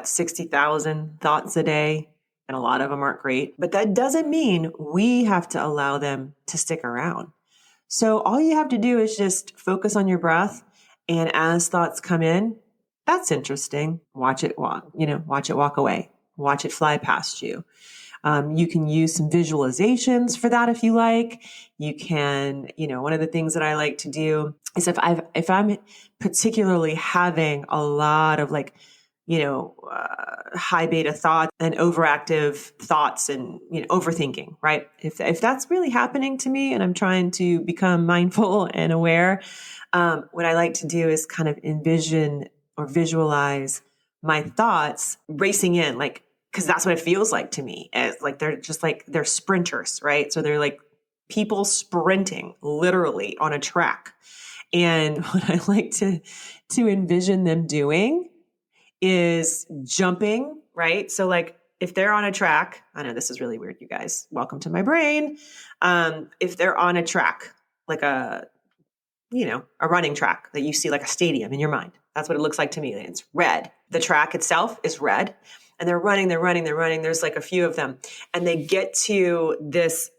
60,000 thoughts a day, and a lot of them aren't great, but that doesn't mean we have to allow them to stick around. So all you have to do is just focus on your breath, and as thoughts come in, that's interesting. Watch it walk away. Watch it fly past you. You can use some visualizations for that if you like. You can, one of the things that I like to do is if I'm particularly having a lot of high beta thoughts and overactive thoughts and, overthinking, right? If that's really happening to me and I'm trying to become mindful and aware, what I like to do is kind of envision or visualize my thoughts racing in, because that's what it feels like to me. As they're sprinters, right? So they're like people sprinting literally on a track. And what I like to envision them doing is jumping, right? So if they're on a track, I know this is really weird, you guys. Welcome to my brain. If they're on a track, like a running track that you see like a stadium in your mind, that's what it looks like to me. It's red. The track itself is red. And they're running. There's like a few of them. And they get to this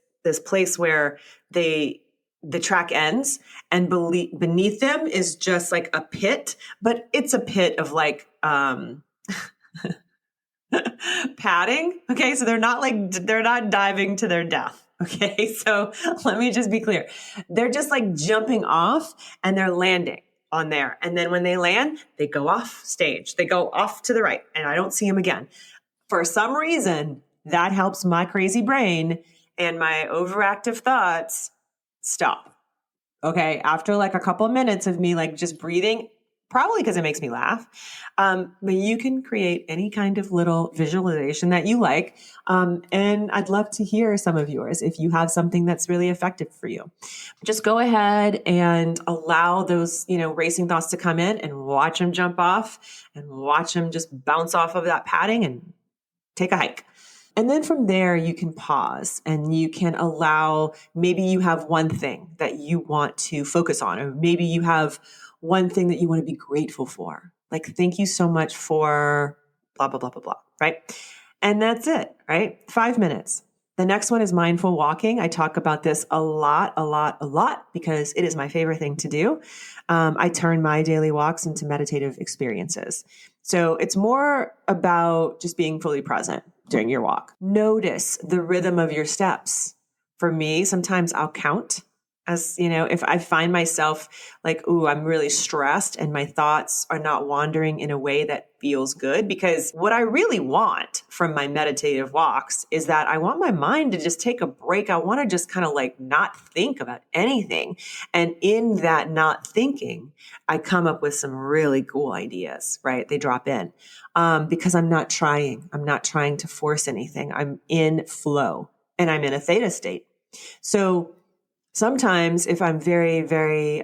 place where the track ends, and beneath them is just like a pit, but it's a pit of padding. Okay. So they're not diving to their death. Okay. So let me just be clear. They're just like jumping off and they're landing on there. And then when they land, they go off stage. They go off to the right and I don't see them again. For some reason, that helps my crazy brain and my overactive thoughts stop. Okay. After like a couple of minutes of me like just breathing, probably because it makes me laugh. But you can create any kind of little visualization that you like. And I'd love to hear some of yours if you have something that's really effective for you. Just go ahead and allow those, racing thoughts to come in and watch them jump off and watch them just bounce off of that padding and take a hike. And then from there, you can pause and you can allow, maybe you have one thing that you want to focus on, or maybe you have one thing that you want to be grateful for. Like, thank you so much for blah, blah, blah, blah, blah, right? And that's it, right? 5 minutes. The next one is mindful walking. I talk about this a lot because it is my favorite thing to do. I turn my daily walks into meditative experiences. So it's more about just being fully present during your walk. Notice the rhythm of your steps. For me, sometimes I'll count as, if I find myself like, ooh, I'm really stressed and my thoughts are not wandering in a way that feels good. Because what I really want from my meditative walks is that I want my mind to just take a break. I want to just kind of like not think about anything. And in that not thinking, I come up with some really cool ideas, right? They drop in because I'm not trying. I'm not trying to force anything. I'm in flow and I'm in a theta state. So sometimes if I'm very, very,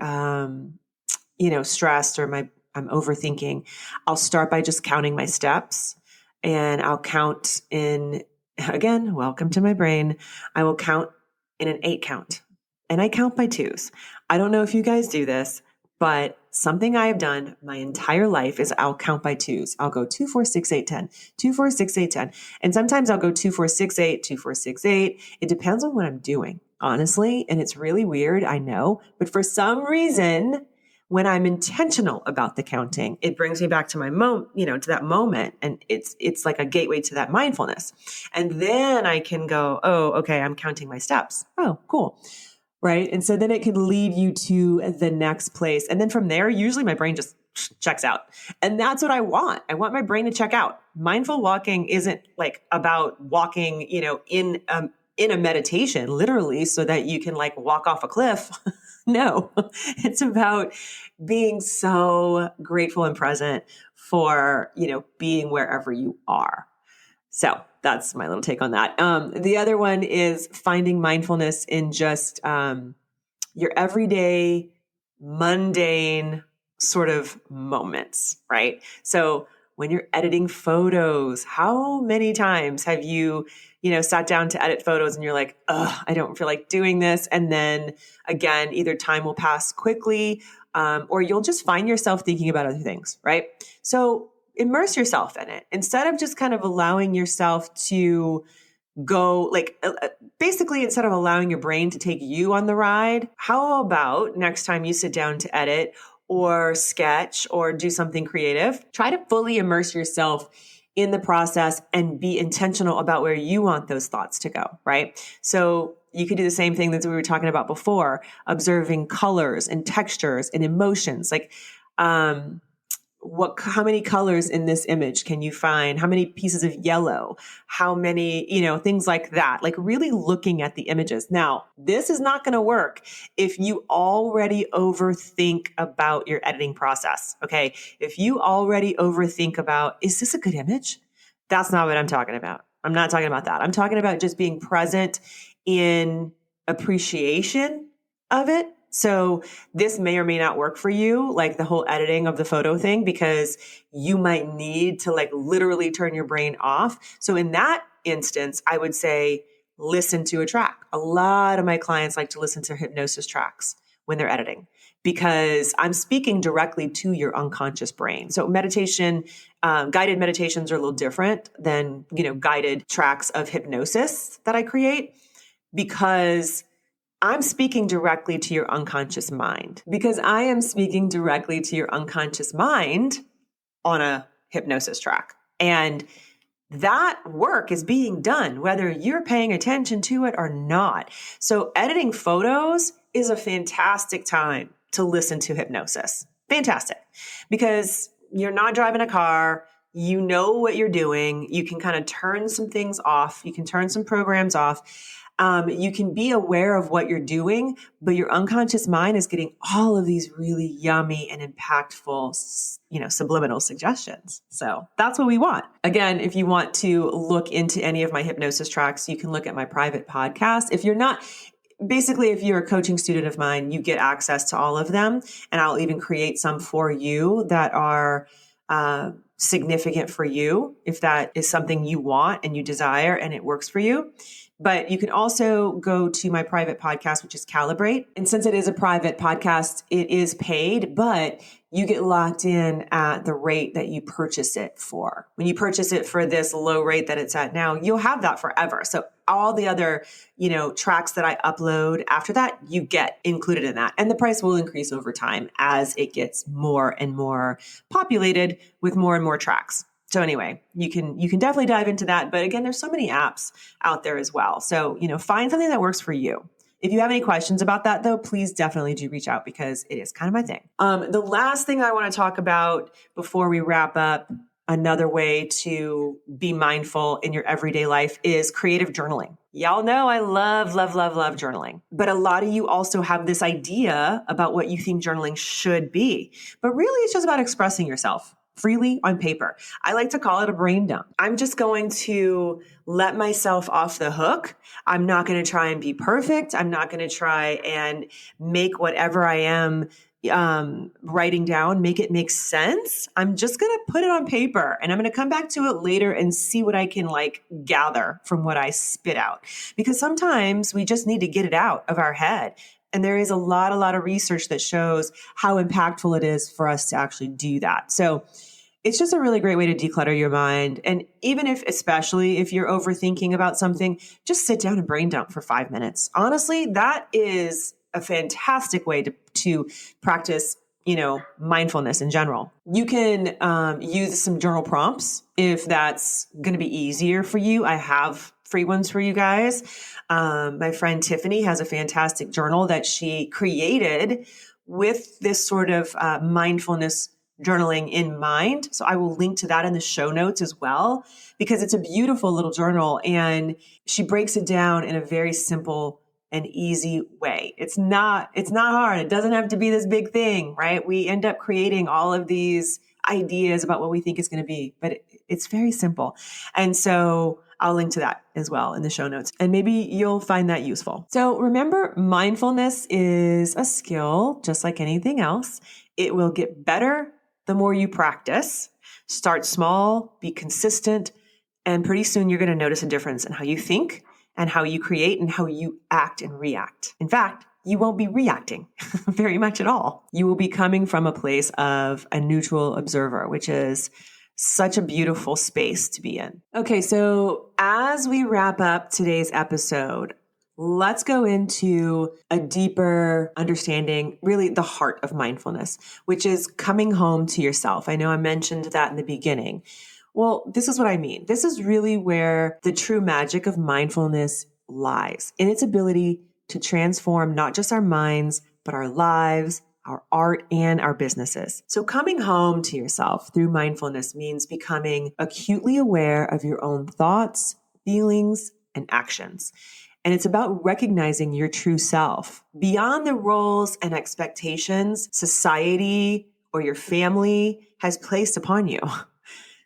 stressed or I'm overthinking, I'll start by just counting my steps and I'll count in, again, welcome to my brain. I will count in an 8 count and I count by twos. I don't know if you guys do this, but something I have done my entire life is I'll count by twos. I'll go 2, 4, 6, 8, 10, 2, 4, 6, 8, 10. And sometimes I'll go 2, 4, 6, 8, 2, 4, 6, 8. It depends on what I'm doing, honestly. And it's really weird, I know. But for some reason, when I'm intentional about the counting, it brings me back to my to that moment. And it's like a gateway to that mindfulness. And then I can go, oh, okay, I'm counting my steps. Oh, cool. Right. And so then it can lead you to the next place. And then from there, usually my brain just checks out. And that's what I want. I want my brain to check out. Mindful walking isn't like about walking, in a meditation, literally, so that you can like walk off a cliff. No, it's about being so grateful and present for, being wherever you are. So that's my little take on that. The other one is finding mindfulness in just your everyday, mundane sort of moments, right? So when you're editing photos, how many times have you, sat down to edit photos and you're like, ugh, I don't feel like doing this. And then again, either time will pass quickly or you'll just find yourself thinking about other things, right? So immerse yourself in it instead of just kind of allowing yourself to go basically instead of allowing your brain to take you on the ride. How about next time you sit down to edit or sketch or do something creative, try to fully immerse yourself in the process and be intentional about where you want those thoughts to go, right? So you could do the same thing that we were talking about before, observing colors and textures and emotions. Like, how many colors in this image can you find? How many pieces of yellow? How many, things like that, like really looking at the images. Now, this is not going to work if you already overthink about your editing process. Okay. If you already overthink about, is this a good image? That's not what I'm talking about. I'm not talking about that. I'm talking about just being present in appreciation of it. So this may or may not work for you, like the whole editing of the photo thing, because you might need to like literally turn your brain off. So in that instance, I would say, listen to a track. A lot of my clients like to listen to hypnosis tracks when they're editing because I'm speaking directly to your unconscious brain. So meditation, guided meditations are a little different than, guided tracks of hypnosis that I create because I'm speaking directly to your unconscious mind because I am speaking directly to your unconscious mind on a hypnosis track. And that work is being done, whether you're paying attention to it or not. So editing photos is a fantastic time to listen to hypnosis. Fantastic. Because you're not driving a car. You know what you're doing. You can kind of turn some things off. You can turn some programs off. You can be aware of what you're doing, but your unconscious mind is getting all of these really yummy and impactful, subliminal suggestions. So that's what we want. Again, if you want to look into any of my hypnosis tracks, you can look at my private podcast. If you're a coaching student of mine, you get access to all of them. And I'll even create some for you that are significant for you, if that is something you want and you desire and it works for you. But you can also go to my private podcast, which is Calibrate. And since it is a private podcast, it is paid, but you get locked in at the rate that you purchase it for. When you purchase it for this low rate that it's at now, you'll have that forever. So all the other, tracks that I upload after that, you get included in that. And the price will increase over time as it gets more and more populated with more and more tracks. So anyway, you can definitely dive into that. But again, there's so many apps out there as well. So, find something that works for you. If you have any questions about that, though, please definitely do reach out because it is kind of my thing. The last thing I want to talk about before we wrap up, another way to be mindful in your everyday life, is creative journaling. Y'all know I love, love, love, love journaling. But a lot of you also have this idea about what you think journaling should be. But really, it's just about expressing yourself freely on paper. I like to call it a brain dump. I'm just going to let myself off the hook. I'm not going to try and be perfect. I'm not going to try and make whatever I am writing down, make it make sense. I'm just going to put it on paper and I'm going to come back to it later and see what I can gather from what I spit out. Because sometimes we just need to get it out of our head. And there is a lot of research that shows how impactful it is for us to actually do that. So it's just a really great way to declutter your mind. And especially if you're overthinking about something, just sit down and brain dump for 5 minutes. Honestly, that is a fantastic way to practice, mindfulness in general. You can use some journal prompts if that's going to be easier for you. I have free ones for you guys. My friend Tiffany has a fantastic journal that she created with this sort of mindfulness journaling in mind. So I will link to that in the show notes as well, because it's a beautiful little journal and she breaks it down in a very simple and easy way. It's not hard. It doesn't have to be this big thing, right? We end up creating all of these ideas about what we think it's going to be, but it's very simple. And so I'll link to that as well in the show notes, and maybe you'll find that useful. So remember, mindfulness is a skill, just like anything else. It will get better the more you practice. Start small, be consistent, and pretty soon you're going to notice a difference in how you think and how you create and how you act and react. In fact, you won't be reacting very much at all. You will be coming from a place of a neutral observer, which is such a beautiful space to be in. Okay, so as we wrap up today's episode, let's go into a deeper understanding, really the heart of mindfulness, which is coming home to yourself. I know I mentioned that in the beginning. Well, this is what I mean. This is really where the true magic of mindfulness lies, in its ability to transform not just our minds, but our lives, our art, and our businesses. So coming home to yourself through mindfulness means becoming acutely aware of your own thoughts, feelings, and actions. And it's about recognizing your true self beyond the roles and expectations society or your family has placed upon you.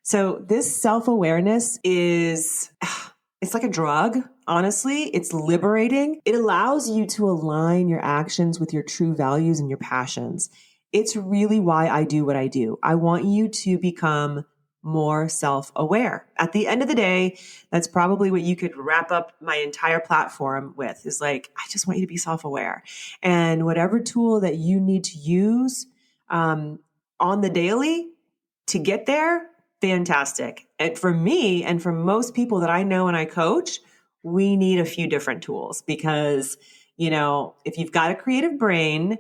So this self-awareness it's like a drug. Honestly, it's liberating. It allows you to align your actions with your true values and your passions. It's really why I do what I do. I want you to become more self-aware. At the end of the day, that's probably what you could wrap up my entire platform with, is I just want you to be self-aware. And whatever tool that you need to use on the daily to get there, fantastic. And for me, and for most people that I know and I coach, we need a few different tools because, if you've got a creative brain,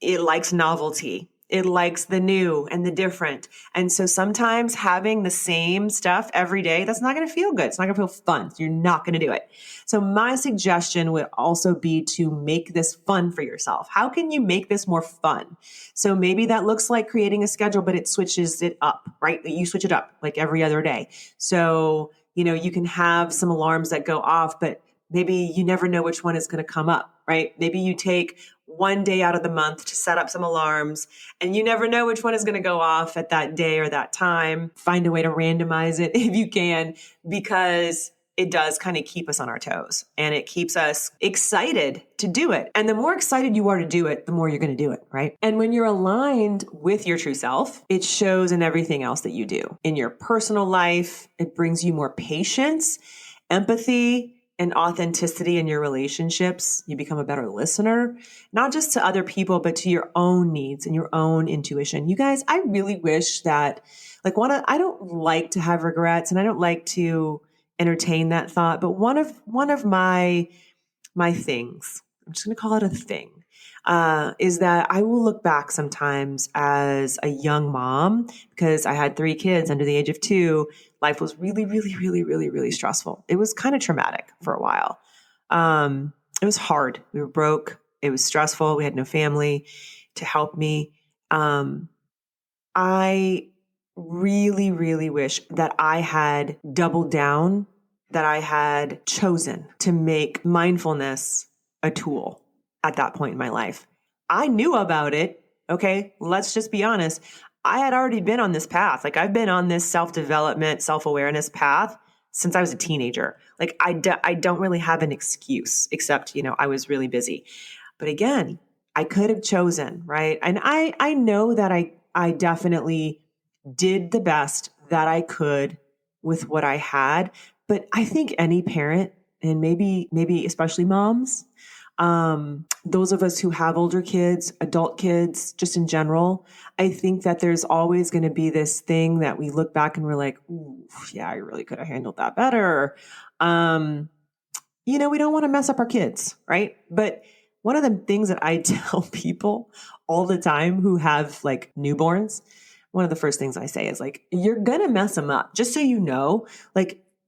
it likes novelty. It likes the new and the different. And so sometimes having the same stuff every day, that's not going to feel good. It's not going to feel fun. You're not going to do it. So my suggestion would also be to make this fun for yourself. How can you make this more fun? So maybe that looks like creating a schedule, but it switches it up, right? You switch it up like every other day. So, you can have some alarms that go off, but maybe you never know which one is going to come up, right? Maybe you take one day out of the month to set up some alarms, and you never know which one is going to go off at that day or that time. Find a way to randomize it if you can, because it does kind of keep us on our toes and it keeps us excited to do it. And the more excited you are to do it, the more you're going to do it, right? And when you're aligned with your true self, it shows in everything else that you do. In your personal life, it brings you more patience, empathy, and authenticity in your relationships. You become a better listener, not just to other people, but to your own needs and your own intuition. You guys, I really wish that, I don't like to have regrets, and I don't like to entertain that thought, but one of my things, I'm just going to call it a thing, is that I will look back sometimes as a young mom, because I had 3 kids under the age of 2. Life was really, really, really, really, really stressful. It was kind of traumatic for a while. It was hard. We were broke. It was stressful. We had no family to help me. I really, really wish that I had doubled down, that I had chosen to make mindfulness a tool at that point in my life. I knew about it. Okay. Let's just be honest. I had already been on this path. I've been on this self-development, self-awareness path since I was a teenager. I don't really have an excuse, except, I was really busy. But again, I could have chosen, right? And I know that I definitely did the best that I could with what I had. But I think any parent, and maybe especially moms, those of us who have older kids, adult kids, just in general, I think that there's always going to be this thing that we look back and we're like, ooh, yeah, I really could have handled that better. We don't want to mess up our kids, right? But one of the things that I tell people all the time who have newborns, one of the first things I say is you're going to mess them up. Just so you know,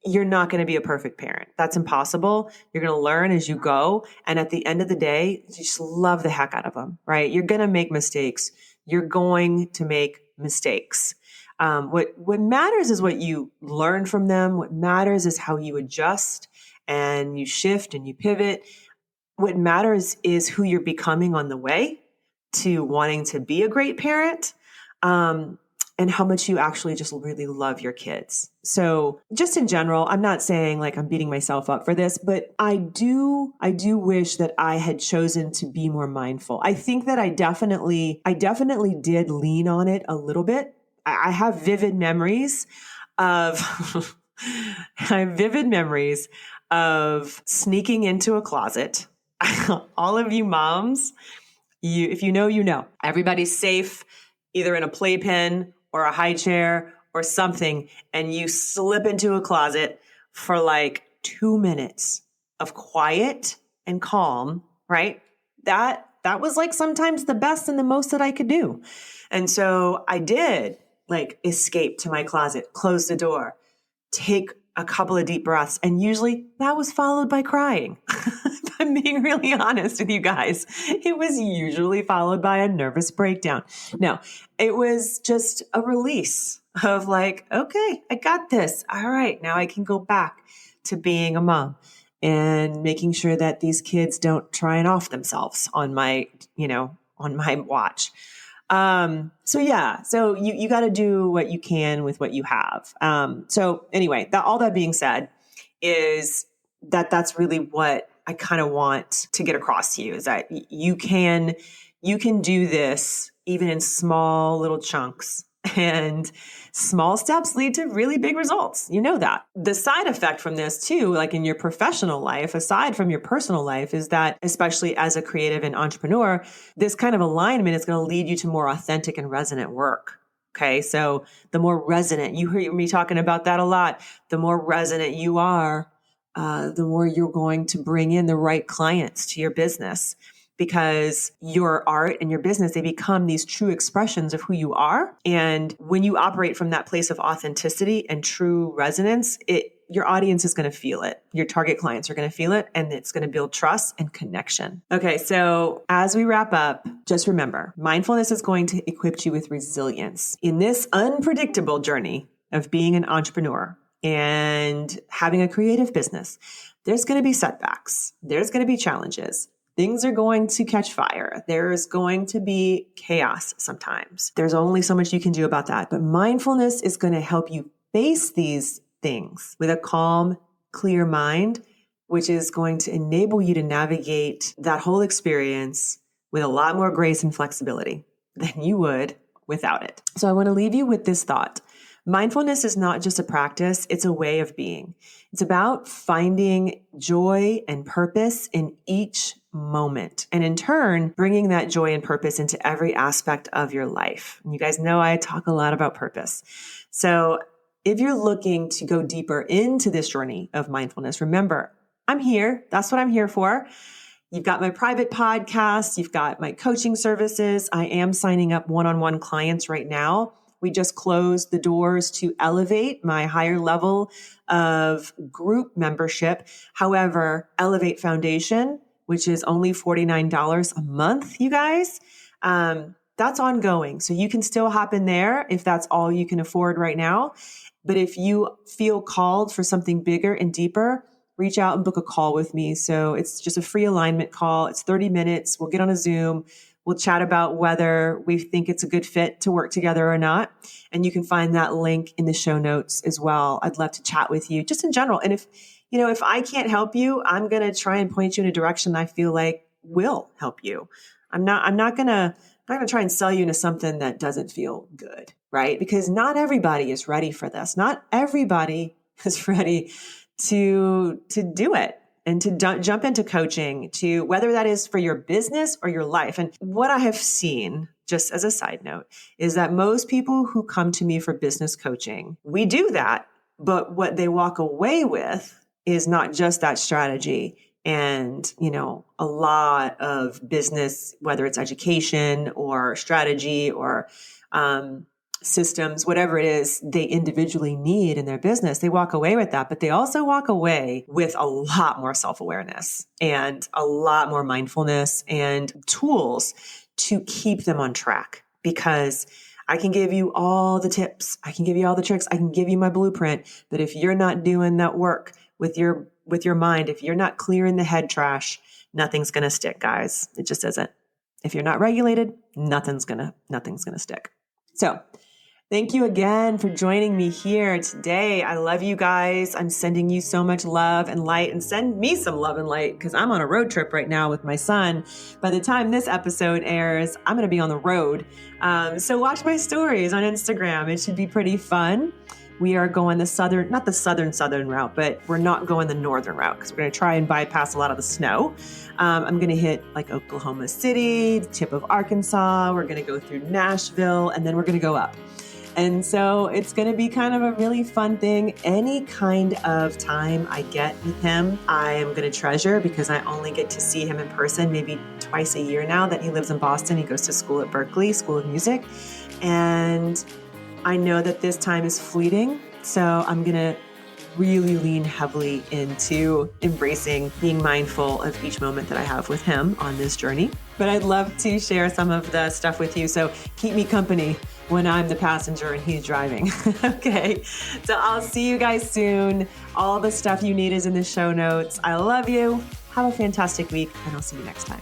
you're not going to be a perfect parent. That's impossible. You're going to learn as you go. And at the end of the day, you just love the heck out of them, right? You're going to make mistakes. You're going to make mistakes. What matters is what you learn from them. What matters is how you adjust and you shift and you pivot. What matters is who you're becoming on the way to wanting to be a great parent. And how much you actually just really love your kids. So just in general, I'm not saying I'm beating myself up for this, but I do wish that I had chosen to be more mindful. I think that I definitely did lean on it a little bit. I have vivid memories of, sneaking into a closet. All of you moms, if you know, you know. Everybody's safe, either in a playpen or a high chair or something, and you slip into a closet for 2 minutes of quiet and calm, right? That was sometimes the best and the most that I could do. And so I did escape to my closet, close the door, take a couple of deep breaths, and usually that was followed by crying. If I'm being really honest with you guys, it was usually followed by a nervous breakdown. No, it was just a release of okay, I got this. All right, now I can go back to being a mom and making sure that these kids don't try and off themselves on my watch. So you got to do what you can with what you have. So anyway, all that being said is that's really what I kind of want to get across to you, is that you can do this even in small little chunks, and small steps lead to really big results. You know that. The side effect from this too, in your professional life, aside from your personal life, is that especially as a creative and entrepreneur, this kind of alignment is going to lead you to more authentic and resonant work. Okay. So the more resonant, you hear me talking about that a lot, the more resonant you are, the more you're going to bring in the right clients to your business. because your art and your business, they become these true expressions of who you are. And when you operate from that place of authenticity and true resonance, your audience is going to feel it. Your target clients are going to feel it, and it's going to build trust and connection. Okay, so as we wrap up, just remember, mindfulness is going to equip you with resilience in this unpredictable journey of being an entrepreneur and having a creative business. There's going to be setbacks. There's going to be challenges. Things are going to catch fire. There's going to be chaos sometimes. There's only so much you can do about that. But mindfulness is going to help you face these things with a calm, clear mind, which is going to enable you to navigate that whole experience with a lot more grace and flexibility than you would without it. So I want to leave you with this thought. Mindfulness is not just a practice, it's a way of being. It's about finding joy and purpose in each moment, and in turn, bringing that joy and purpose into every aspect of your life. And you guys know I talk a lot about purpose. So if you're looking to go deeper into this journey of mindfulness, remember, I'm here. That's what I'm here for. You've got my private podcast. You've got my coaching services. I am signing up one-on-one clients right now. We just closed the doors to Elevate, my higher level of group membership. However, Elevate Foundation, which is only $49 a month, you guys, that's ongoing. So you can still hop in there if that's all you can afford right now. But if you feel called for something bigger and deeper, reach out and book a call with me. So it's just a free alignment call. It's 30 minutes. We'll get on a Zoom. We'll chat about whether we think it's a good fit to work together or not. And you can find that link in the show notes as well. I'd love to chat with you just in general. And if I can't help you, I'm going to try and point you in a direction I feel like will help you. I'm not going to try and sell you into something that doesn't feel good, right? Because not everybody is ready for this. Not everybody is ready to do it and to jump into coaching, to whether that is for your business or your life. And what I have seen, just as a side note, is that most people who come to me for business coaching, we do that, but what they walk away with is not just that strategy and, a lot of business, whether it's education or strategy or systems, whatever it is they individually need in their business, they walk away with that, but they also walk away with a lot more self-awareness and a lot more mindfulness and tools to keep them on track. Because I can give you all the tips, I can give you all the tricks, I can give you my blueprint, but if you're not doing that work with your mind, if you're not clearing the head trash, nothing's going to stick, guys. It just isn't. If you're not regulated, nothing's going to stick. So thank you again for joining me here today. I love you guys. I'm sending you so much love and light, and send me some love and light because I'm on a road trip right now with my son. By the time this episode airs, I'm going to be on the road. So watch my stories on Instagram. It should be pretty fun. We are going not the southern route, but we're not going the northern route because we're going to try and bypass a lot of the snow. I'm going to hit like Oklahoma City, the tip of Arkansas. We're going to go through Nashville, and then we're going to go up. And so it's going to be kind of a really fun thing. Any kind of time I get with him, I am going to treasure because I only get to see him in person maybe twice a year now that he lives in Boston. He goes to school at Berkeley, School of Music. And I know that this time is fleeting, so I'm going to really lean heavily into embracing being mindful of each moment that I have with him on this journey. But I'd love to share some of the stuff with you, so keep me company when I'm the passenger and he's driving. Okay, so I'll see you guys soon. All the stuff you need is in the show notes. I love you. Have a fantastic week, and I'll see you next time.